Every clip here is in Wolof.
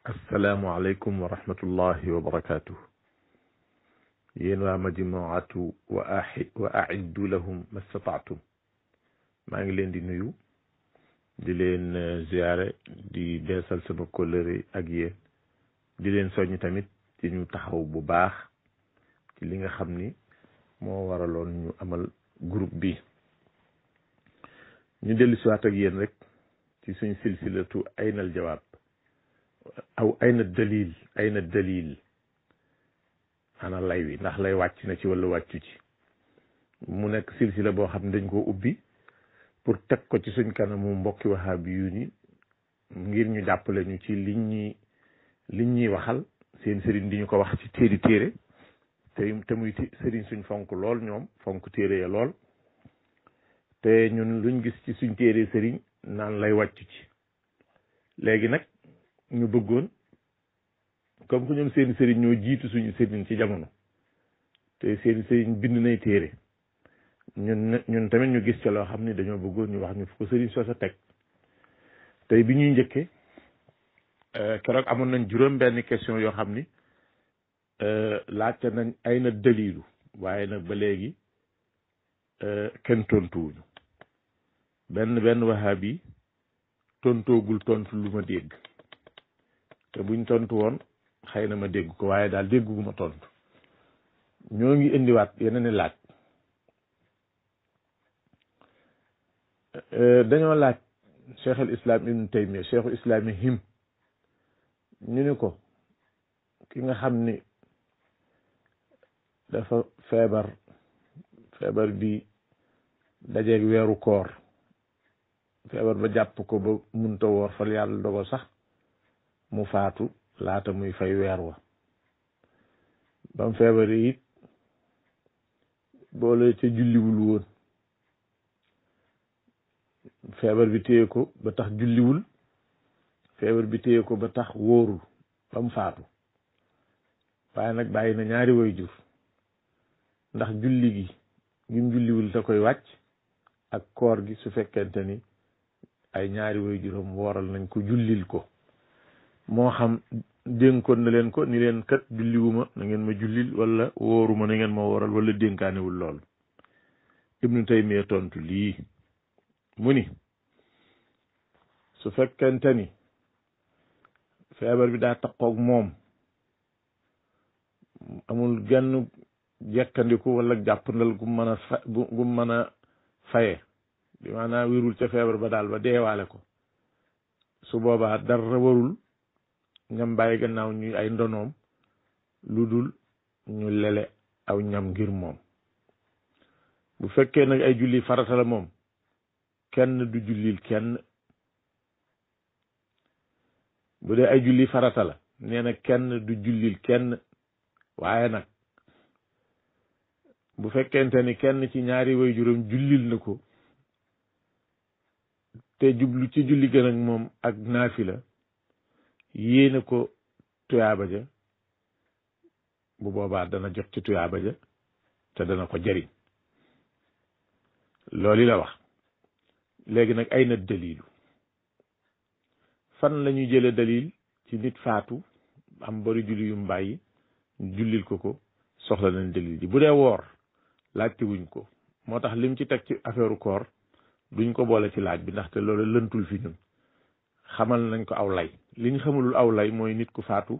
asalaamualeykum wa rahmatullahi wa barakaatu. yéen waa majmuatu wa aiddu lahum mastataatum. maa ngi leen di nuyu di leen ziyaare di beesal sama kóllëre ak yéen di leen soññ tamit ci ñu taxaw bu baax ci li nga xam ni moo waraloon ñu amal groupe bi. ñu dellu siwaat ak yéen rek ci suñ silsilatu aynal jawaab aw ayna dalil ana lay wi ndax lay wàcc na ci wala wàccu ci. mu nekk silsila boo xam ne dañ koo ubbi pour teg ko ci suñ kanamu mbokki wahaabi yu ni ngir ñu jàppale ñu ci liñ ñuy waxal seen sëriñ di ñu ko wax ci téere te muy sëriñ suñ fonk lool, ñoom fonk téere ya lool, te ñun luñ gis ci suñ téere sëriñ naan lay wàccu ci. léegi nag ñu bëggoon comme que ñoom seeni sëriñ ñoo jiitu suñu sëriñ ci jamono te seeni sëriñ bind nay téere, ñun tamit ñu gis ca loo xam ni dañoo bëggoon ñu wax ñu fu ko sëriñ soo sa teg. tey bi ñuy njëkkee keroog amoon nañ juróom benn question yoo xam ni laajte nañ ay na dalilu, waaye nag ba léegi kenn tontuwuñu. benn wahabi tontoogul tontu lu ma dégg, te buñ tontu woon xëy na ma dégg ko, waaye daal dégguma tontu. ñoo ngi indiwaat yeneen i laaj. dañoo laaj cheikh al islam ibn taymiya cheikhu islami him ñu ni ko ki nga xam ni dafa feebar bi dajeeg weeru koor, feebar ba jàpp ko ba munta woor fal yàlla dogal sax mu faatu laata muy fay weer wa. bam feebar it boole ca julliwul woon, feebar bi téye ko ba tax julliwul, feebar bi téye ko ba tax wóorul ba mu faatu, waaye nag bàyyi na ñaari waajur. ndax julli gi ñim julliwul da koy wàcc, ak koor gi su fekkente ni ay ñaari waajuram wooral nañ ko jullil ko. moo xam dénkoon na leen ko ni leen kat julliwuma na ngeen ma jullil, wala wóoruma na ngeen ma wooral, wala dénkaanewul lool. Ibnu Taymiya tontu lii mu ni su fekkente ni feebar bi daa taqoog moom, amul genn jekkandiku wala jàppandal gu mën a faye, bi maanaam wérul ca feebar ba daal ba deewaale ko, su boobaa dara warul ñam bàyyi gannaaw ñuy ay ndonoom lu dul ñu lele aw ñam ngir moom. bu fekkee nag ay julli farata la moom, kenn du jullil kenn. bu dee ay julli farata la nee na kenn du jullil kenn. waaye nag bu fekkente ni kenn ci ñaari waajuram jullil na ko te jublu ci julli gën ak moom ak naafila, yéene ko tuyaaba ja, bu boobaa dana jot ci tuyaaba ja te dana ko jariñ. loolu la wax. léegi nag ay na dalilu, fan la ñuy jële dalil ci nit faatu am bari julli yu mbàyyi jullil ko soxla nañ dalil ji. bu dee woor laajte wuñ ko, moo tax lim ci teg ci affaire koor duñ ko boole ci laaj bi, ndaxte loolu lëntul fi ñun. xamal nañ ko aw lay. li ñu xamalul aw lay mooy nit ku faatu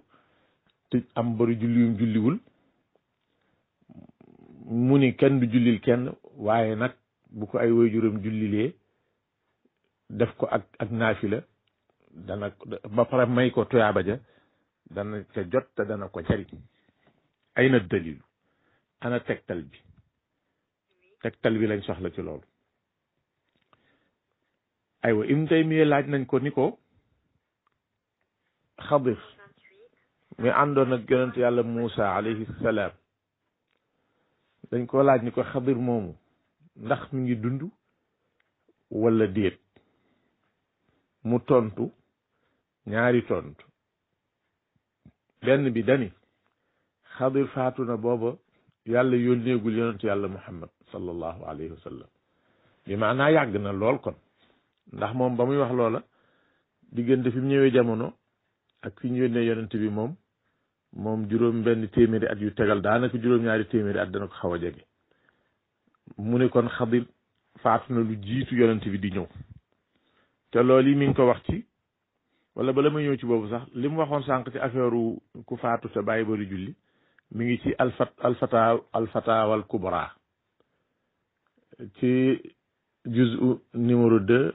te am bari julli yum julliwul, mu ni kenn du jullil kenn, waaye nag bu ko ay waajuram jullilee def ko ak naafila, dana ba pare may ko tuyaaba ja, dana ca jot te dana ko jariñ. ay na dalilu, ana tegtal bi lañ soxla ci loolu. aywa Ibn Taymiya laaj nañ ko ni ko Xadir mi àndoon ak yonent yàlla Muusa alayhi salaam, dañ ko laaj ni ko Xadir moomu ndax mi ngi dund wala déet. mu tontu ñaari tontu. benn bi dani Xadir faatu na booba yàlla yónneegul yonent yàlla Muhammad sallallahu alayhi wa sallam, bi maanaa yàgg na lool kon, ndax moom ba muy wax loola diggante fi mu ñëwee jamono ak fi ñu yónnee yonent bi moom juróom benn téeméeri at yu tegal daanaka juróom-ñaari téeméeri at dana ko xaw a jege mu ne kon Xadir faatu na lu jiitu yonent bi di ñëw te loolu yi mi ngi ko wax ci wala bala ma ñëw ci boobu sax li mu waxoon sànq ci affaire ku faatu te bàyyi bari julli mi ngi ci alfatawal kubra ci juzu numéro 2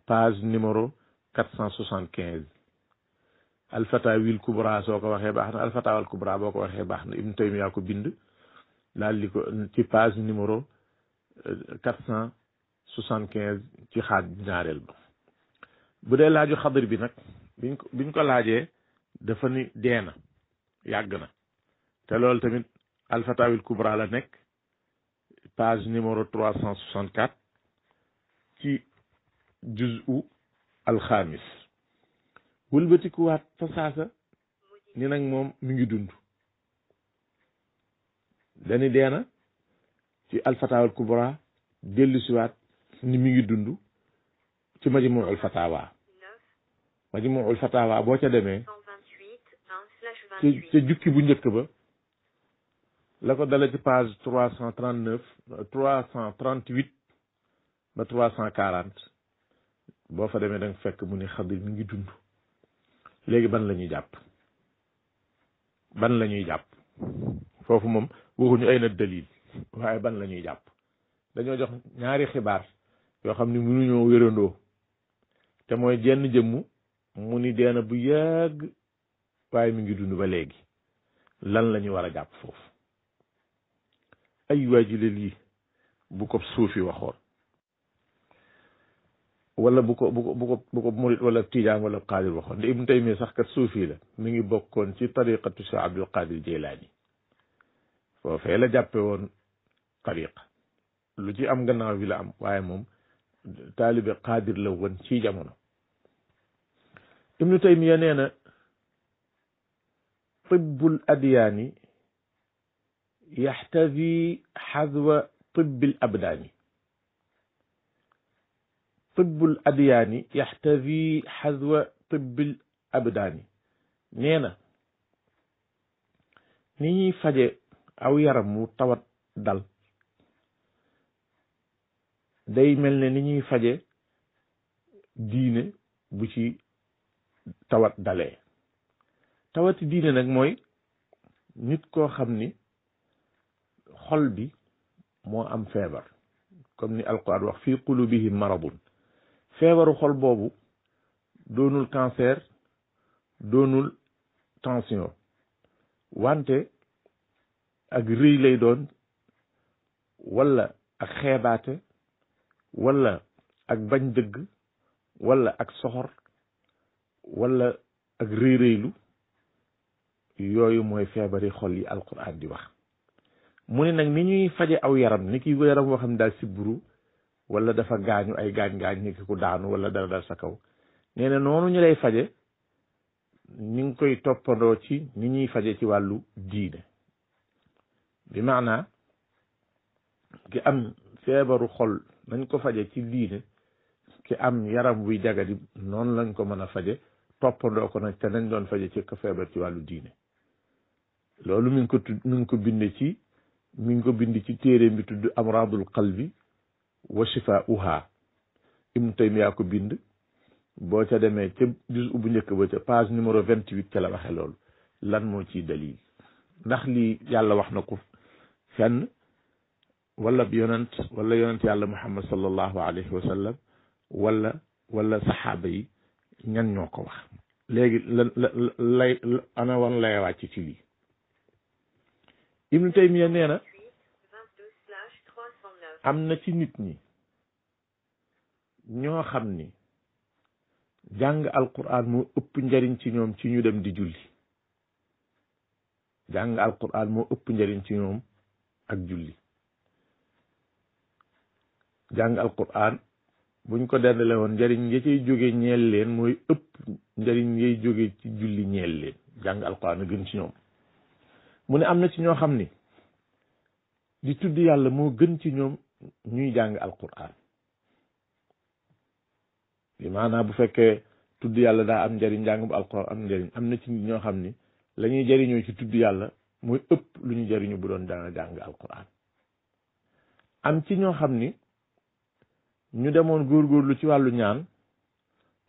page numéro 475 alfatawil kubra soo ko waxee baax na alfatawal kubra boo ko waxee baax na Ibn Taymiya ko bind daal di ko ci page numéro 475 ci xaaj ñaareel ba bu dee laaju Xadir bi nag biñ ko laajee dafa ni deena yàgg na te loolu tamit alfatawil kubra la nekk page numéro 364 ci juzu alxamis wëlbatikuwaat fa saasa ni nag moom mi ngi dund dani deena ci alfatawil kubra dellusiwaat ni mi ngi dund ci majmuul fatawa boo ca demee ca jukki bu njëkk ba la ko dala ci page 339 338 ba 340 boo fa demee da nga fekk mu ni Xadir mi ngi dund léegi ban la ñuy jàpp foofu moom waxuñu ay na dalil waaye ban la ñuy jàpp dañoo jox ñaari xibaar yoo xam ni mënuñoo wérandoo te mooy jenn jëmm mu ni deena bu yàgg waaye mi ngi dund ba léegi lan la ñu war a jàpp foofu ay waajile lii bu ko suufi waxoon wala bu ko murit wala tijaan wala qaadir waxoon nde Ibnu Taymiya sax kat suufi la mi ngi bokkoon ci tariqatu Cheikh Abdul Qadir Jeylaani foofee la jàppe woon tariqa lu ci am gannaaw bi la am waaye moom taalibe qaadir la woon ci jamono Ibnu Taymiya nee na tibbul adyaani yaxtawi xadwa tibbil abdaani tibbul adyaani yaxtawi xadwa tibbil abdaani nee na ni ñuy faje aw yaram mu tawat dal day mel ne ni ñuy faje diine bu ci tawat dalee tawati diine nag mooy nit koo xam ni xol bi moo am feebar comme ni alquran wax fii qulubihim maradun feebaru xol boobu doonul cancer doonul tension wante ak rëy lay doon wala ak xeebaate wala ak bañ dëgg wala ak soxor wala ak rëy-rëylu yooyu mooy feebari xol yi alquran di wax mu ne nag ni ñuy faje aw yaram ni ki yaram boo xam ne daal sibbiru wala dafa gaañu ay gaañ-gaañ ni ki ku daanu wala dara dal sa kaw nee na noonu ñu lay faje ñu ngi koy toppandoo ci ni ñuy faje ci wàllu diine bi maanaa ki am feebaru xol nañ ko faje ci diine ki am yaram wuy jagadi noonu lañ ko mën a faje toppandoo ko nag te nañ doon faje ci ko feebar ci wàllu diine loolu mi ngi ko bind ci téere bi tudd amradul qalbi wa shifaa'uha Ibnu Taymiya ko bind boo ca demee ca juz bu njëkk ba ca page numéro 28 ca la waxe loolu lan moo ciy dalil ndax lii yàlla wax na ko fenn wala yonent yàlla Muhammad sallallahu alayhi wa sallam wala saxaaba yi ñan ñoo ko wax léegi lay ana wan lay wàcc ci lii Ibnu Taymiya nee na am na ci nit ñi ñoo xam ni jàng alquran moo ëpp njariñ ci ñoom ci ñu dem di julli jàng alquran moo ëpp njariñ ci ñoom ak julli jàng alquran buñ ko dendale woon njariñ ya cay jóge ñeel leen mooy ëpp njariñ yay jóge ci julli ñeel leen jàng alquran a gën ci ñoom mu ne am na ci ñoo xam ni di tudd yàlla moo gën ci ñoom ñuy jàng alquran bi maanaam bu fekkee tudd yàlla daa am njëriñ njàngum alquran am njëriñ. am na ci nit ñoo xam ni la ñuy jëriñoo ci tudd yàlla mooy ëpp lu ñu jëriñu bu doon daana jàng alquran. am ci ñoo xam ni ñu demoon góorgóorlu ci wàllu ñaan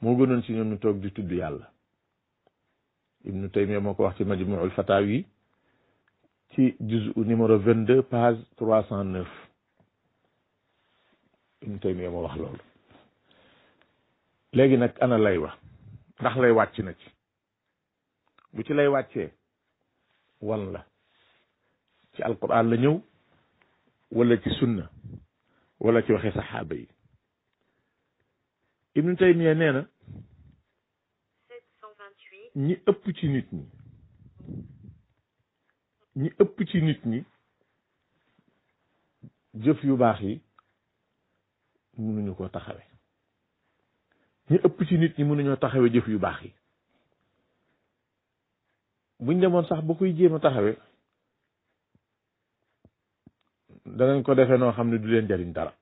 moo gënoon ci ñoom ñu toog di tudd yàlla. Ibnu Taymiya moo ko wax ci Majmuul Fatawi ci juzu numéro 22 page 309. Ibnu Taymiya moo wax loolu. léegi nag ana lay wax ndax lay wàcc na ci bu ci lay wàccee wan la ci alquran la ñëw wala ci sunna wala ci waxe saxaaba yi. Ibnu Taymiya nee na ñi ëpp ci nit ñi jëf yu baax yi mënuñu ko taxawe ñi ëpp ci nit ñi mënuñoo taxawe jëf yu baax yi. buñ demoon sax ba koy jéem a taxawe danañ ko defee noo xam ne du leen jariñ dara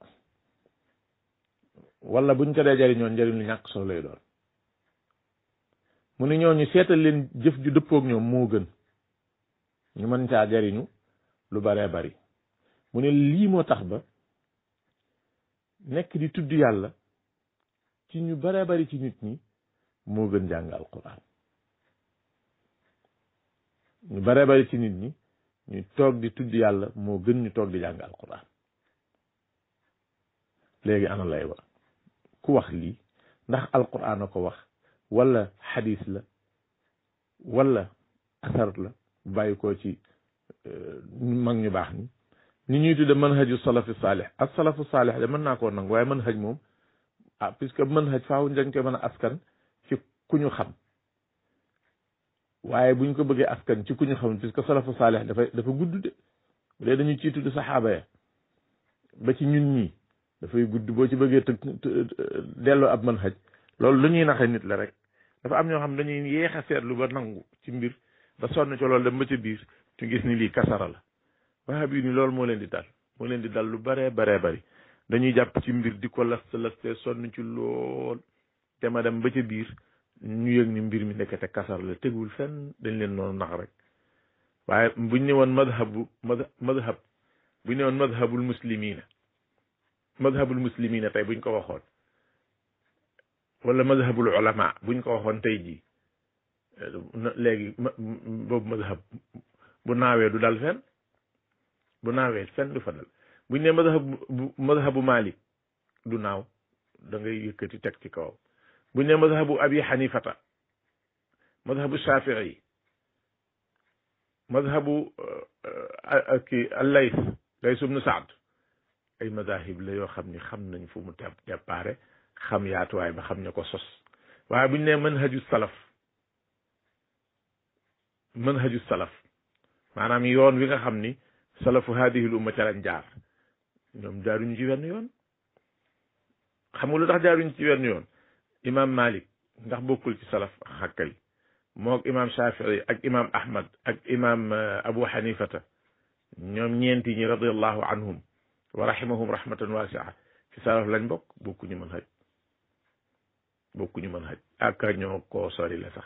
wala buñ ko dee jariñoon njariñ lu ñàkk solo lay doon. mu ne ñooñu seetal leen jëf ju dëppook ñoom moo gën ñu mën caa jariñu lu baree bari. mu ne lii moo tax ba nekk di tudd yàlla ci ñu baree bari ci nit ñi moo gën jàng alquran. ñu baree bari ci nit ñi ñu toog di tudd yàlla moo gën ñu toog di jàng alquran. léegi ana lay wax ku wax lii ndax alquran a ko wax wala xadis la wala asar la bàyyi ko ci mag ñu baax ni ñuy tudde manhaju salafi saalih ak salafu saalih de mën naa koo nangu waaye manhaj moom puisque manhaj faaw dañ koy mën a askan ci ku ñu xam waaye buñ ko bëggee askan ci ku ñu xam puisque salafu saalih dafa gudd de bu dee dañu ciy tudd saxaaba ya ba ci ñun ñii dafay gudd boo ci bëggee delloo ab manhaj loolu lu ñuy naxe nit la rek. dafa am ñoo xam dañuy yéex a seetlu ba nangu ci mbir ba sonn ci loolu dem ba ca biir tu gis ni lii kasara la. waaye bii ni loolu moo leen di dal lu baree bari dañuy jàpp ci mbir di ko laste sonn ci lool te ma dem ba ca biir ñu yëg ni mbir mi nekkete kasara la tegul fenn dañ leen noonu nax rek. waaye buñ ne woon buñ ne woon madhabul muslimina tey buñ ko waxoon wala madhabul ulama buñ ko waxoon tey jii léegi boobu madhab bu naawee du dal fenn bu naawee fenn du fa dal buñ ne madhabu Malik du naaw da ngay yëkkati teg ci kawam buñ ne madhabu Abi Hanifata madhabu Shafii madhabu Lays ibn Saad ay madahib la yoo xam ni xam nañ fu mu déparé xam yaatuwaay ba xam ne ko sos. waaye buñ ne manhaju salaf maanaam yoon wi nga xam ni salafu haadihil umma ca lañ jaar ñoom jaaruñu ci wenn yoon. xam nga lu tax jaaruñu ci wenn yoon imam Malik ndax bokkul ci salaf xakkay mook imam Shafii ak imam Ahmad ak imam Abu Hanifata ñoom ñeenti ñi radiyallahu anhum wa rahimahum rahmatan waasi'a ci salaf lañ bokkuñu manhaj ak ñoo koo sori la sax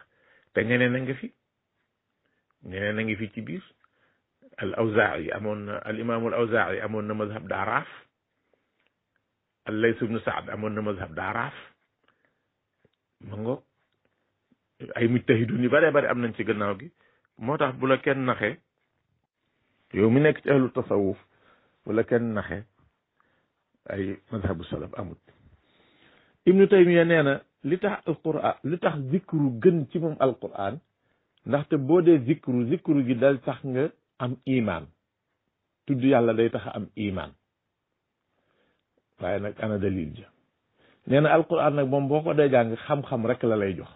te ñeneen a ngi fi ci biir al-Awzaa'i al imaamu al-Awzaa'i amoon na mazhab daaraaf al-Lays ibn Sa'd amoon na mazhab daaraaf mango ay mujtahidun yu bare am nañ ci gannaaw gi. moo tax bu la kenn naxee yow mi nekk ci ahlu tasawuf bu la kenn naxee ay mazhabu salaf amut. Ibnu Taymiya nee na li tax zikru gën ci moom alquran ndaxte boo dee zikru gi dal tax nga am iman tudd yàlla day tax am iman waaye nag ana dalil ja nee na alquran nag moom boo ko dee jàng xam-xam rek la lay jox.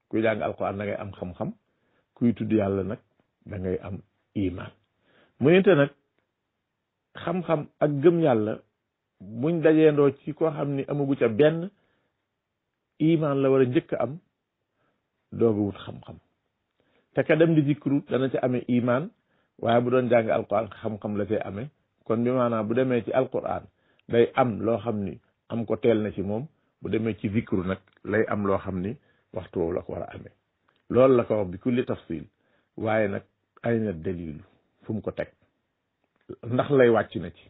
kuy jàng alquran da ngay am xam-xam kuy tudd yàlla nag da ngay am iman. mu nente nag xam-xam ak gëm yàlla buñ dajeendoo ci koo xam ni amagu ca benn iman la war a njëkk am dooga wut xam-xam te ka dem di zikru dana ca amee iman waaye bu doon jàng alquran xam-xam la cay amee. kon bi maanaam bu demee ci alquran day am loo xam ni am ko teel na ci moom bu demee ci zikru nag lay am loo xam ni waxtu woowu la ko war a amee loolu la ko wax bi kulli tafsil waaye nag ayna dalilu fu mu ko teg ndax lay wàcc na ci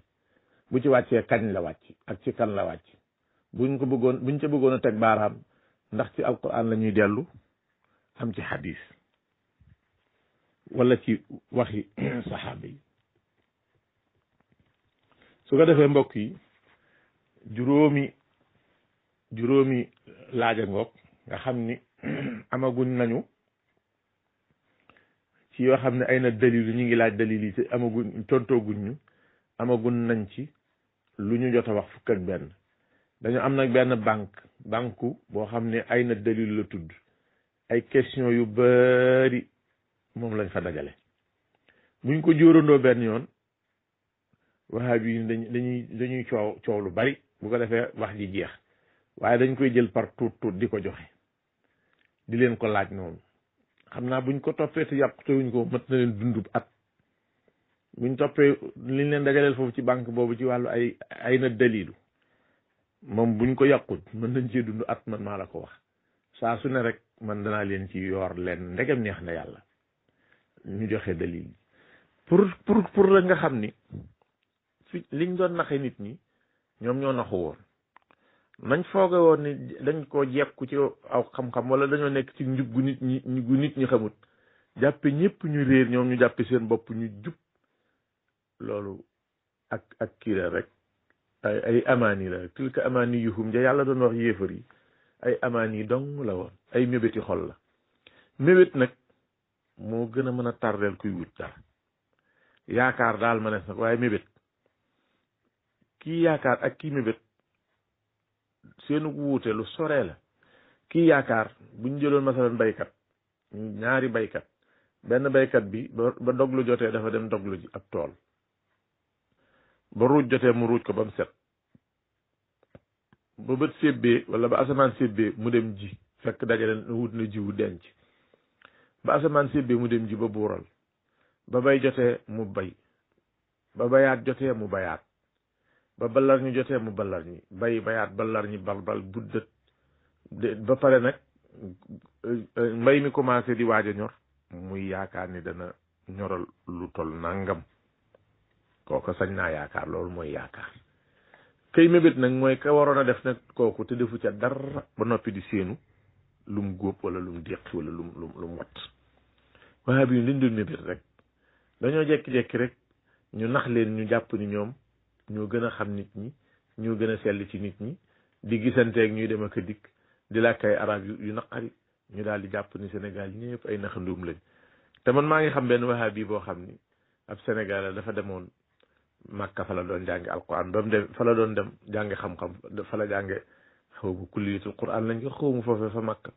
bu ci wàccee kañ la wàcc ak ci kan la wàcc buñ ca bëggoon a teg baaraam ndax ci alquran la ñuy dellu am ci hadis wala ci waxi saxaaba yi su ko defee mbokk yi juróomi laaja ngoog nga xam ni amaguñ nañu ci yoo xam ne ay na dalilu ñu ngi laaj dalil yi te tontooguñ amaguñ nañ ci lu ñu jot a wax fukk ak benn dañu am nag benn banque boo xam ne ay na dalil la tudd ay question yu bari moom lañ fa dajale buñ ko jóorandoo benn yoon wahabi yi dañuy coow lu bari bu ko defee wax ji jeex waaye dañ koy jël par tuut di ko joxe di leen ko laaj noonu xam naa buñ ko toppee te yàqutewuñ ko mat na leen dundub at buñ toppee liñ leen dajaleel foofu ci banque boobu ci wàllu ay na dalilu moom buñ ko yàqut mën nañ cee dund at man maa la ko wax saa su ne rek man danaa leen ci yoor leen ndegem neex na yàlla ñu joxe dalil pour la nga xam ni fi liñ doon naxe nit ñi ñoom ñoo naxu woon nañ fooge woon ni dañ koo jekku ci aw xam-xam wala dañoo nekk ci njub gu nit ñi xamut jàppe ñëpp ñu réer ñoom ñu jàppe seen bopp ñu jub loolu ak kii la rek ay amaani la tilka amaani yuhum ja yàlla doon wax yéefar yi ay amaani dong la woon ay mébéti xol la mébét nag moo gën a mën a tardeel kuy wut dara yaakaar daal ma nes nag waaye mébét kii yaakaar ak kii mébét seenu wuute lu soree la kii yaakaar buñ jëloon masalan baykat ñaari baykat benn baykat bi ba doglu jotee dafa dem doglu ji ab tool ba ruuj jotee mu ruuj ko ba mu set ba bët sébbee wala ba asamaan sébbee mu dem ji fekk dajale wut na jiwu denc ba asamaan sébbee mu dem ji ba buural ba bay jotee mu bay ba bayaat jotee mu bayaat ba ballar ñu jotee mu ballar ñi bayaat ballar ñi bal buddat ba pare nag mbay mi commencé di waaj a ñor muy yaakaar ni dana ñoral lu tol nangam kooku sañ naa yaakaar loolu mooy yaakaar kay mébét nag mooy ka waroon a def nag kooku te defu ca dara ba noppi di séenu lum góob wala lum déqi wala lum wat waaye bi liñ doon mébét rek dañoo jekki-jekki rek ñu nax leen ñu jàpp ni ñoom ñoo gën a xam nit ñi ñoo gën a sell ci nit ñi di gisanteeg ñuy dem ak a dikk di làkk ay arab yu naqari ñu daal di jàpp ni Sénégal ñëpp ay naxandum lañ te man maa ngi xam benn wahabi boo xam ni ab Sénégal dafa demoon Makka fa la doon jànge alquran ba mu dem fa la doon dem jànge xam-xam fa la jànge xaw ma kulliyatul quran lañ ko xaw ma foofee fa Makka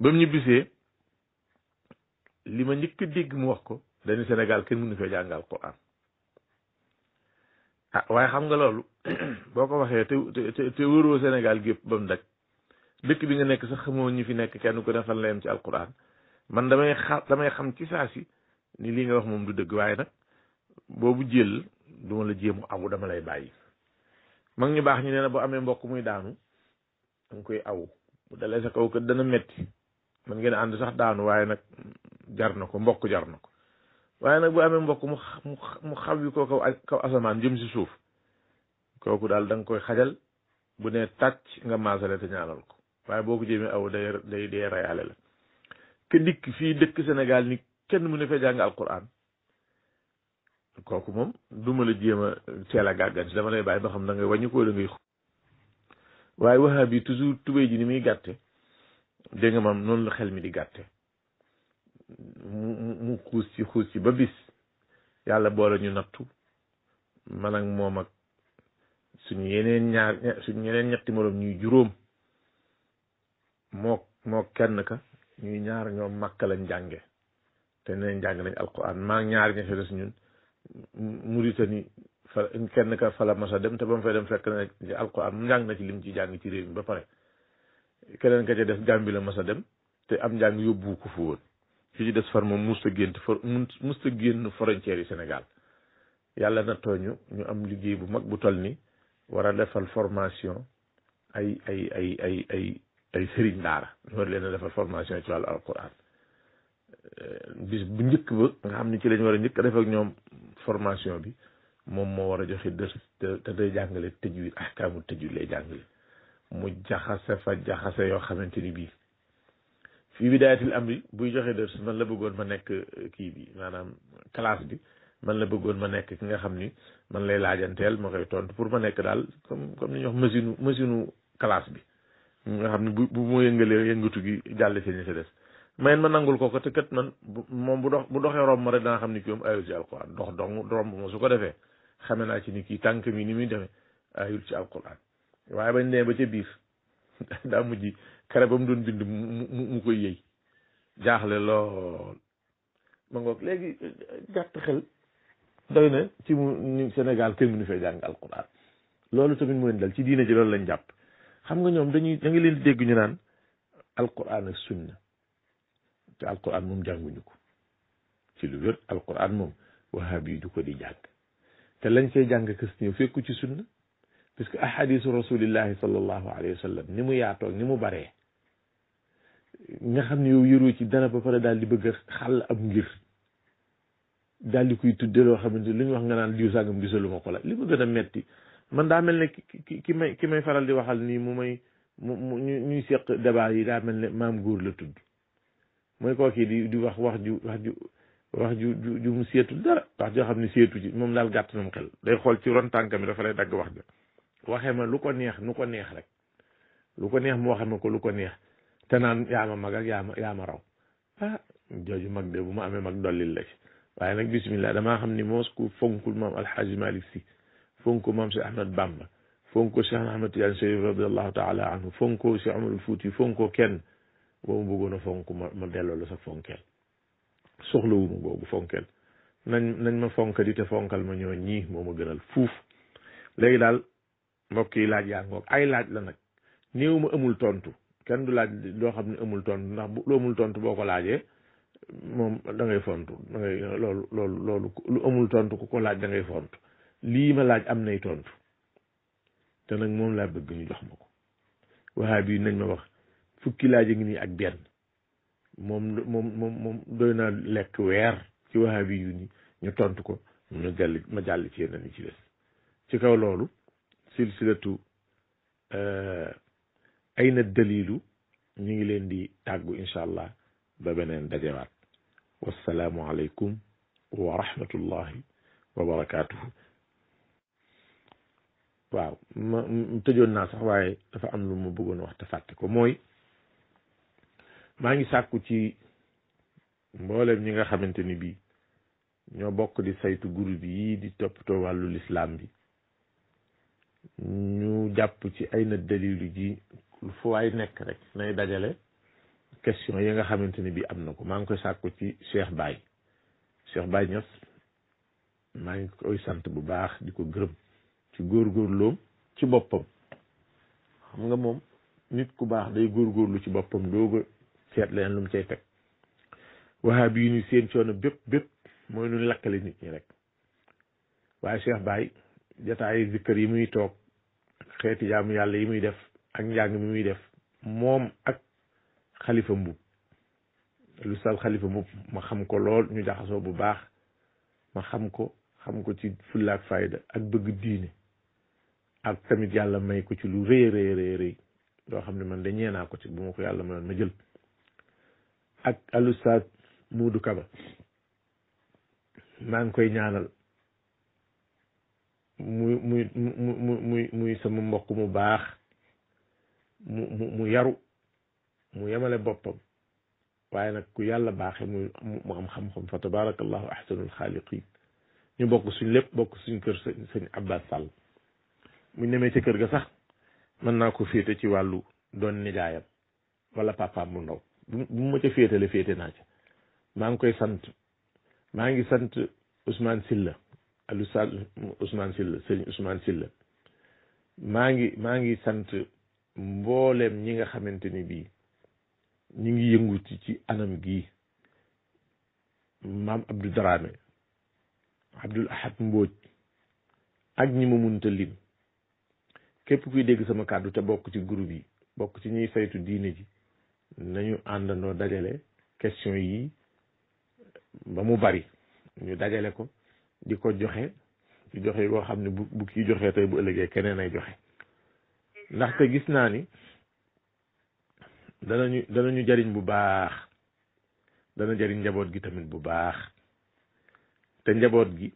ba mu ñibbisee li ma njëkk a dégg mu wax ko dañu Sénégal kenn mënu fee jàng alquran waaye xam nga loolu boo ko waxee te wëroo Sénégal gépp ba mu daj dëkk bi nga nekk sax xamoo ñi fi nekk kenn ku ne fan la yem ci alquran man damay xam ci saa si ni lii nga wax moom du dëgg waaye nag boobu jël duma la jéemu awu dama lay bàyyi mag ñu baax ñu nee na boo amee mbokk muy daanu danga koy awu bu dalee sa kaw kat dana metti man ngeen ànd sax daanu waaye nag jar na ko mbokk jar na ko waaye nag bu amee mbokk mu xaw yi ko kaw asamaan jëm si suuf kooku daal da nga koy xajal bu ne tàcc nga maasale te ñaanal ko waaye boo ko jéemee aw day dee reyaale la ke dikk fii dëkk Sénégal ni kenn mu ne fee jàng alquran kooku moom duma la jéem a teel a gàgganti dama lay bàyyi ba xam da ngay wàññi ko da ngay waaye wahabi yi toujours tubéy ji ni muy gàtte dégg nga maam noonu la xel mi di gàtte mu xuus ci ba bis yàlla boole ñu nattu man ak moom ak suñu yeneen ñetti moroom ñuy juróom moo kenn ka ñuy ñaar ñoom Makka lañ jànge te neen jàng nañ alquran maa ñaar ña fa des ñun Mauritanie fa kenn ka fa la masa dem te ba mu fay dem fekk na alquran mu njàng na ci lim ci jàng ci réew mi ba pare keneen ka ca des Gambie la masa dem te am njàng yóbbu ko fu woon fi ci des far moom musta génn frontière yi Sénégal yàlla na tooñu ñu am liggéey bu mag bu toll ni war a defal formation ay sëriñ daara ñu war leen a defal formation ci wàllu alquran bis bu njëkk ba nga xam ni ci lañ war a njëkk a def ak ñoom formation bi moom moo war a joxe dërs te day jàngale tajwid ahkaamu tajwid lay jàngale mu jaxase fa jaxase yoo xamante ni bii fii bidaayatil amri buy joxe dërs man la bëggoon ma nekk kii bi maanaam classe bi man la bëggoon ma nekk ki nga xam ni man lay laajanteel ma koy tontu pour ma nekk daal comme ni ñuy wax machine classe bi nga xam ne bu mu yëngalee yëngatu gi jàll seen sa des mayen ma nangul ko te kat man moom bu doxee romb ma rek danga xam ni kii moom ayul ci alquran dox dong romb ma su ko defee xame naa ci ni kii tànk mi ni muy demee ayul ci alquran waaye bañ nee ba ca biir daa mujj kare ba mu doon bind mu koy yëy jaaxle lool ma ngoog léegi gàtt xel doy na ci mu Sénégal kenn mënu fee jàng alquran loolu tamit mu leen dal ci diine ji loolu lañ jàpp xam nga ñoom da nga leen di dégg ñu naan alquran ak sunna te alquran moom jànguñu ko ci lu wér alquran moom wahabi du ko di jàng te lañ cay jàng kës ñëw fekku ci sunna parce que ahadisu rasulillahi sallallahu alayhi wa sallam ni mu yaatoog ni mu baree nga xam ne yow yëroo ci dara ba pare daal di bëgg a xàll ab ngir daal di koy tudde loo xamante lu ñu wax nga naan diw sàngam gisaluma ko la li ma gën a metti man daa mel ne ki may faral di waxal nii mu ñuy seq débat yi daa mel ne maam góor la tudd mooy kooki di wax ju mu seetul dara wax joo xam ne seetu ci moom daal gàtt na mu xel day xool ci ron tànka mi dafa lay dagg wax ja waxee ma lu ko neex nu ko neex rek lu ko neex mu waxee ma ko lu ko neex te naan yaa ma mag ak yaa ma raw ah jooju mag de bu ma amee mag dollil la ci waaye nag bismillah damaa xam ni moos ku fonkul maam alxaaji Malick Sy fonko maam Cheikh Ahmed Bamba fonko Cheikh Ahmed Tidiane Chérif radiallahu taala anhu fonko Cheikh Amadou Fouti fonko kenn boobu bëggoon a fonk ma delloo la sa fonkeel soxlawuma boobu fonkeel nañ ma fonk di te fonkal ma ñoo ñii moo ma gënal fuuf léegi daal mbokk yi laaj yaa ngoog ay laaj la nag néew ma amul tontu kenn du laaj loo xam ne amul tontu ndax bu lu amul tontu boo ko laajee moom da ngay fontu da ngay loolu lu amul tontu ku ko laaj da ngay fontu lii ma laaj am nay tontu te nag moom laa bëgg ñu jox ma ko waxaa bi nañ ma wax fukki laaj a ngi nii ak benn moom doy naa lekk weer ci waxaa bi yu ni ñu tontu ko ma jàll ci yeneen yi ci des ci kaw loolu silsilatu ayna dalilu ñu ngi leen di tàggu incha allah ba beneen dajewaat wassalaamu aleykum wa rahmatullahi wa barakaatuhu waaw ma tëjoon naa sax waaye dafa am lu ma bëggoon wax te fàtte ko mooy maa ngi sàkku ci mboolem ñi nga xamante ni bii ñoo bokk di saytu groupe yi di toppatoo wàllu lislaam bi ñu jàpp ci ayna dalilu ji fu waay nekk rek nay dajale question yi nga xamante ni bii am na ko maa ngi koy sàkku ci Cheikh Baye Niass maa ngi koy sant bu baax di ko gërëm ci góorgóorloom ci boppam xam nga moom nit ku baax day góorgóorlu ci boppam dooga seet leen lu mu cay teg wahabi yi ni seen coono bépp mooy nu lakkale nit ñi rek waaye Cheikh Baye jataayi zikkër yi muy toog xeeti jaamu yàlla yi muy def ak njàng mi muy def moom ak xalifa mbub lu sal xalifa mbub ma xam ko lool ñu jaxasoo bu baax ma xam ko ci fulla ak fayda ak bëgg diine ak tamit yàlla may ko ci lu rëy loo xam ne man de ñeenaa ko ci bu ma ko yàlla mayoon ma jël ak alustaad Muudu Kaba maa ngi koy ñaanal muy sama mbokk mu baax mu yaru mu yemale boppam waaye nag ku yàlla baaxe mu am xam-xam fa tabarakallahu ahsanul xaaliqin ñu bokk suñ lépp bokk suñ kër sëñ Abbas Sall mu nemee ci kër ga sax mën naa ko féete ci wàllu doon nijaayam wala papaam bu ndaw bu ma ca féete naa ca maa ngi koy sant maa ngi sant Ousmane Silla Alustaad Ousmane Silla sëñ Ousmane Silla maa ngi sant mbooleem ñi nga xamante ni bii ñi ngi yëngu ci anam gii maam Abdou Dramé Abdul Ahad Mbóoj ak ñi ma munta lim képp kuy dégg sama kàddu te bokk ci groupe yi bokk ci ñuy saytu diine ji nañu àndandoo dajale question yi ba mu bari ñu dajale ko di ko joxe ci joxe boo xam ne bu kii joxee tey bu ëllëgee keneen ay joxe ndaxte gis naa ni danañu jariñ bu baax dana jariñ njaboot gi tamit bu baax te njaboot gi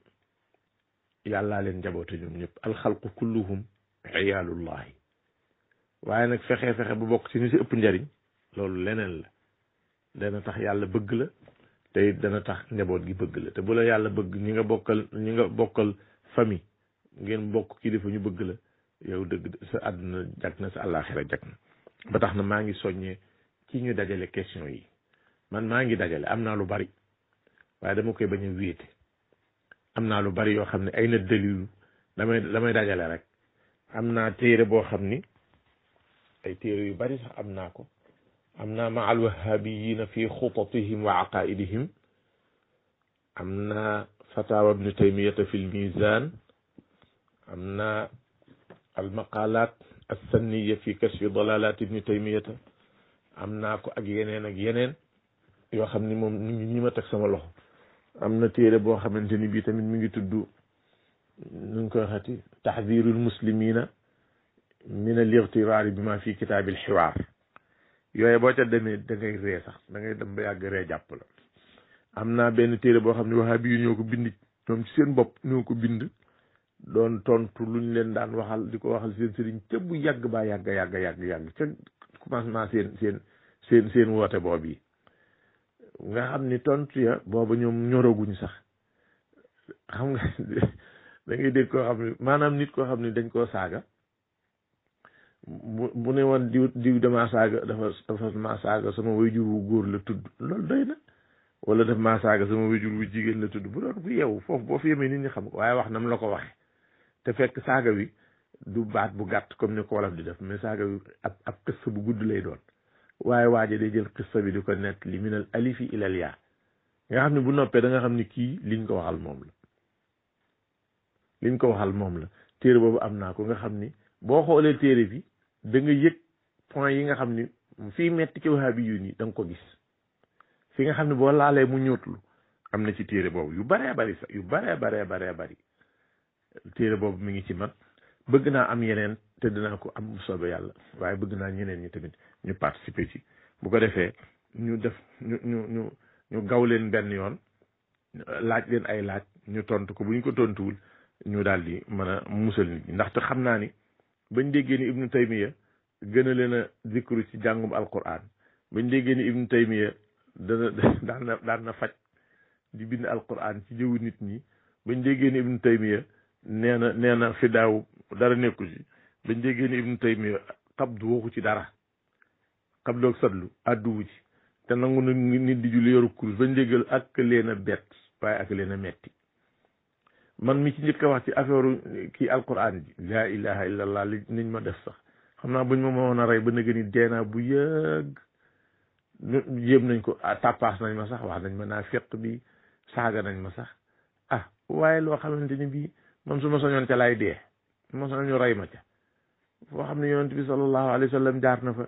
yàllaa leen njaboote ñoom ñëpp alxalqu kulluhum iyaalullahi waaye nag fexe bu bokk ci ni si ëpp njariñ loolu leneen la dana tax yàlla bëgg la te it dana tax njaboot gi bëgg la te bu la yàlla bëgg ñi nga bokkal famille ngeen bokk kilifa ñu bëgg la yow dëgg sa àdduna jag na sa àllaaxira jag na ba tax na maa ngi soññee ci ñu dajale question yi man maa ngi dajale am naa lu bari waaye dama koy bañ a wéete am naa lu bari yoo xam ne ay na dalilu damay dajale rek am naa téere boo xam ni ay téere yu bari sax am naa ko am naa ma al wahabiyina fi xutatihim wa aqaidihim am naa fatawa ibnu taymiyata fi l mizan am naa al maqalat alsanniya fi kashfi dalalat ibni taymiyata am naa ko ak yeneen yoo xam ni moom ñi ma teg sama loxo am na téere boo xamante ni bii tamit mi ngi tudd nuñ koy waxati taxdirul muslimina min al igtiraari bi ma fi kitaabil xiwaar yooye boo ca demee da ngay ree sax da ngay dem ba yàgg ree jàpp la am naa benn téere boo xam ne wahabi yu ñoo ko bind ñoom ci seen bopp ñoo ko bind doon tontu luñ leen daan waxal di ko waxal seen sëriñ ca bu yàgg baa yàgg ca commencement seen woote boobu yi nga xam ni tontu ya booba ñoom ñoraguñ sax xam nga da ngay dégg koo xam ne maanaam nit koo xam ne dañ koo saaga bu ne woon diw damaa saaga dafa maa saaga sama waajur wu góor la tudd loolu doy na wala daf maa saaga sama waajur wu jigéen la tudd bu doon ku yeewu foofu boo fi yemee nit ñi xam ko waaye wax na mu la ko waxe te fekk saaga wi du baat bu gàtt comme ni ko wolof di def mais saaga wi ab qissa bu gudd lay doon waaye waaje day jël qissa bi di ko nett li minal alifi ilal yaa nga xam ne bu noppee da nga xam ni kii liñ ko waxal moom la téere boobu am naa ko nga xam ni boo xoolee téere bi da nga yëg point yi nga xam ni fii metti ci wahabi yu ni da nga ko gis fi nga xam ne boo laalee mu ñóotlu am na ci téere boobu yu baree bari sax yu baree bari téere boobu mi ngi ci man bëgg naa am yeneen te dinaa ko am soobee yàlla waaye bëgg naa ñeneen ñi tamit ñu participer ci bu ko defee ñu def ñu gaw leen benn yoon laaj leen ay laaj ñu tontu ko bu ñu ko tontuwul ñu daal di mën a musal nit ñi ndaxte xam naa ni bañ déggee ni ibnu taymiya gën a leen a zikru ci jàngum alquran bañ déggee ni ibnu taymiya daan na faj di bind alquran ci jëwu nit ñi bañ déggee ni ibnu taymiya nee na fi daaw dara nekku ci bañ déggee ni ibnu taymiya xabdu waxu ci dara xabdu ak sadlu àdduwu ci te nangu na nit di julli yoru kurus bañ déggal ak leen a bett waaye ak leen a metti man mi ci njëkk a wax ci affaire kii alquran ji laa ilaha illallah li niñ ma def sax xam naa buñ ma mënoon a rey ba nëgë ni deenaa bu yëgg jéem nañ ko tàppaas nañ ma sax wax nañ ma naa fekk bi saaga nañ ma sax waaye loo xamante ni bii man su ma soñoon ca laay dee su ma soñoon ñu rey ma ca foo xam ne yonent bi sallallahu alayhi wa sallam jaar na fa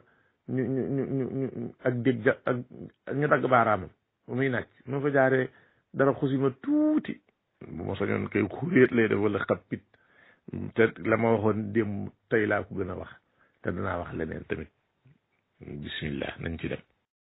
ñu ak dégg ak ñu dagg baaraamam ba muy nàcc ma fa jaaree dara xusima tuuti bu ma soñoon kay xuréet lay def wala xappit te la ma waxoon démb tey laa ko gën a wax te danaa wax leneen tamit bismillah nañ ci dem